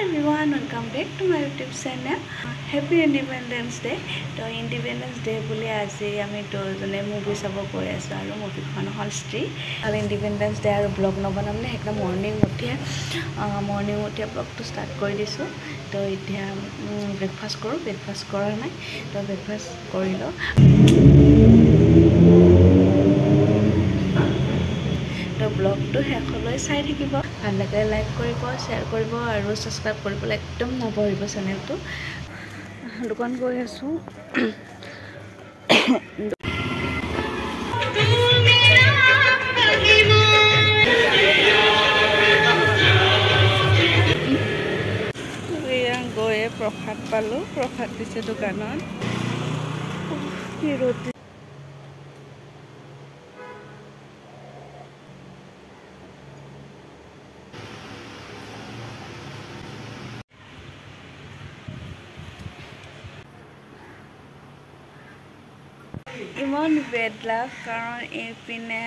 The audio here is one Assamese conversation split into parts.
everyone, welcome back to my YouTube channel. Happy Independence Day. So Independence Day bole aji ami to jone movie sabo goi asu aru movie khon hol Stree. Al Independence Day aru vlog no banam ne ekta morning uthia vlog to start kori disu. To etia breakfast kora nai. To breakfast korilo. तो ब्लॉग तो हेखলৈ চাই থাকিব ভাল লাগে লাইক কৰিব শেয়াৰ কৰিব আৰু সাবস্ক্ৰাইব কৰিবলৈ একদম নপৰিব চেনেলটো দোকান গৈ আছো গয়ে প্ৰসাদ পালো প্ৰসাদ দিছে দোকানত কি ৰ'দ ইমান বেড লাক কাৰণ এপিনে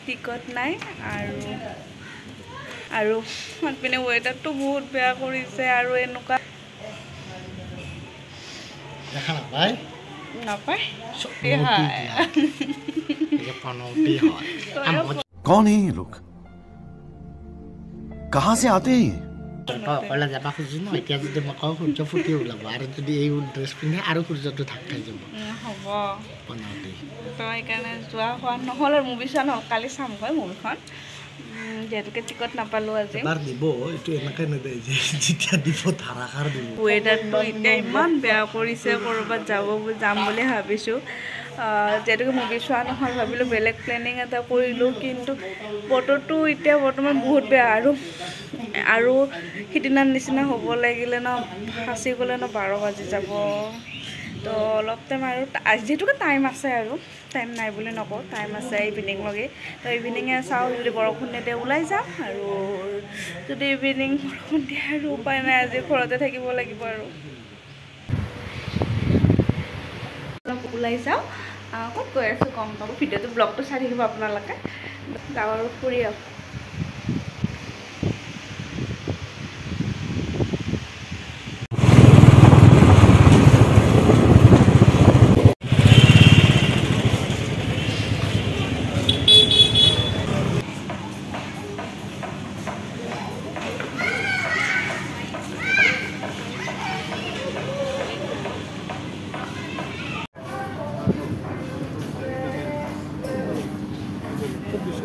টিকট নাই আৰু পিনে ওয়েদাৰটো বহুত বেয়া কৰিছে আৰু এনেকুৱা দেখা নাপায় कौन है ये लोग कहाँ से आते हैं पहला जाबा खुजी न এতিয়া যদি মক সূৰ্য ফুটি ওলাব আৰু যদি এই ড্ৰেছ পিনে আৰু সূৰ্যটো ঢাক খাই যাব হ'ব বনাওতে তো এইকাৰণে যোৱা হোৱা নহ'ল আৰু মুভি চোৱা নহ'ল কালি চামগৈ মুভিখন যেহেতুকে টিকট নাপালো আজি এবাৰ দিব এইটো এনেকৈ নেদে যে যেতিয়া দিব ধাৰাকাৰ দিব ওয়েদাৰটো এতিয়া ইমান বেয়া কৰিছে কৰবাত যাম বুলি ভাবিছোঁ যেহেতুকে মুভি চোৱা নহ'ল ভাবিলোঁ বেলেগ প্লেনিং এটা কৰিলোঁ কিন্তু বতৰটো এতিয়া বৰ্তমান বহুত বেয়া আৰু সিদিনাৰ নিচিনা হ'ব লাগিলে ন ফাঁচি গ'লে ন 12 বাজি যাব তো অলপ টাইম আৰু যিহেতুকে টাইম আছে আৰু টাইম নাই বুলি নকওঁ টাইম আছে ইভিনিং লগে তো ইভিনিঙে চাওঁ যদি বৰষুণ নিদিয়ে ওলাই যাম আৰু যদি ইভিনিং বৰষুণ দিয়ে আৰু উপায় নাই আজি ঘৰতে থাকিব লাগিব আৰু ওলাই যাওঁ ক'ত গৈ আছোঁ গম পাব ভিডিঅ'টো ব্লগটো চাই থাকিব আপোনালোকে যাওঁ আৰু ফুৰি আহোঁ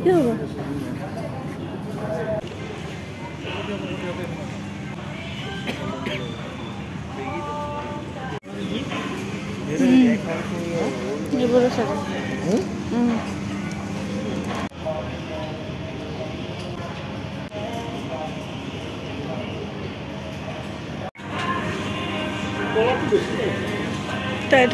क्या हुआ ये बोलो सर टाइट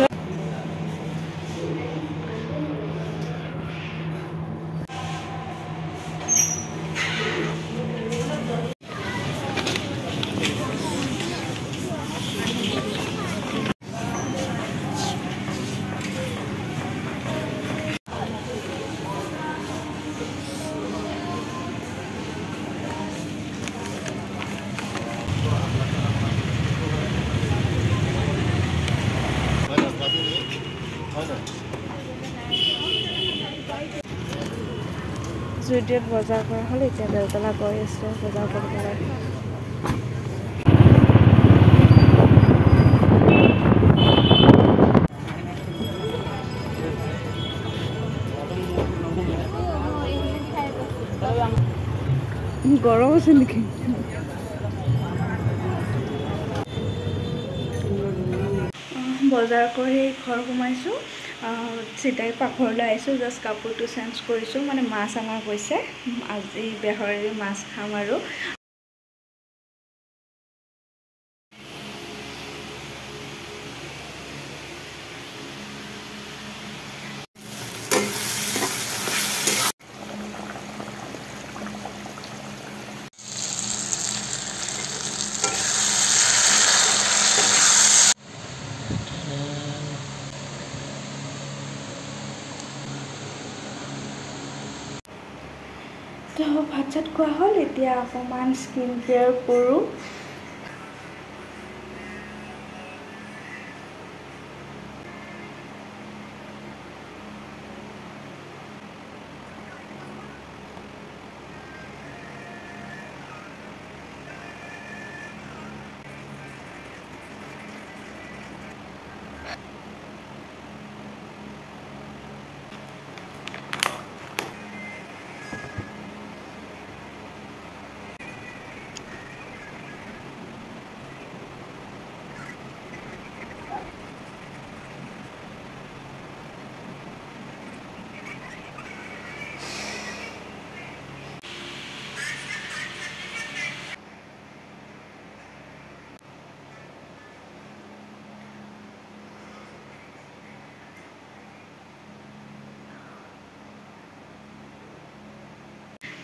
জুডিঅ'ত বজাৰ কৰা হ'ল এতিয়া বেলতলা গৈ আছোঁ বজাৰ কৰিবলৈ গৰম আছে নেকি বজাৰ কৰি ঘৰ সোমাইছোঁ চিধাই পাকঘৰলৈ আহিছোঁ জাষ্ট কাপোৰটো চেঞ্জ কৰিছোঁ মানে মাছ অনা গৈছে আজি বেহৰেৰে মাছ খাম আৰু তো ভাত চাত খোৱা হ'ল এতিয়া অকণমান স্কিন কেয়াৰ কৰোঁ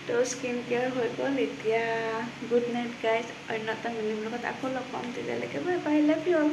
তো স্কিন কেয়াৰ হৈ গ'ল এতিয়া গুড নাইট গাইজ অন্য এটা মিলিৰ লগত আকৌ লগ পাম তেতিয়ালৈকে bye bye love you all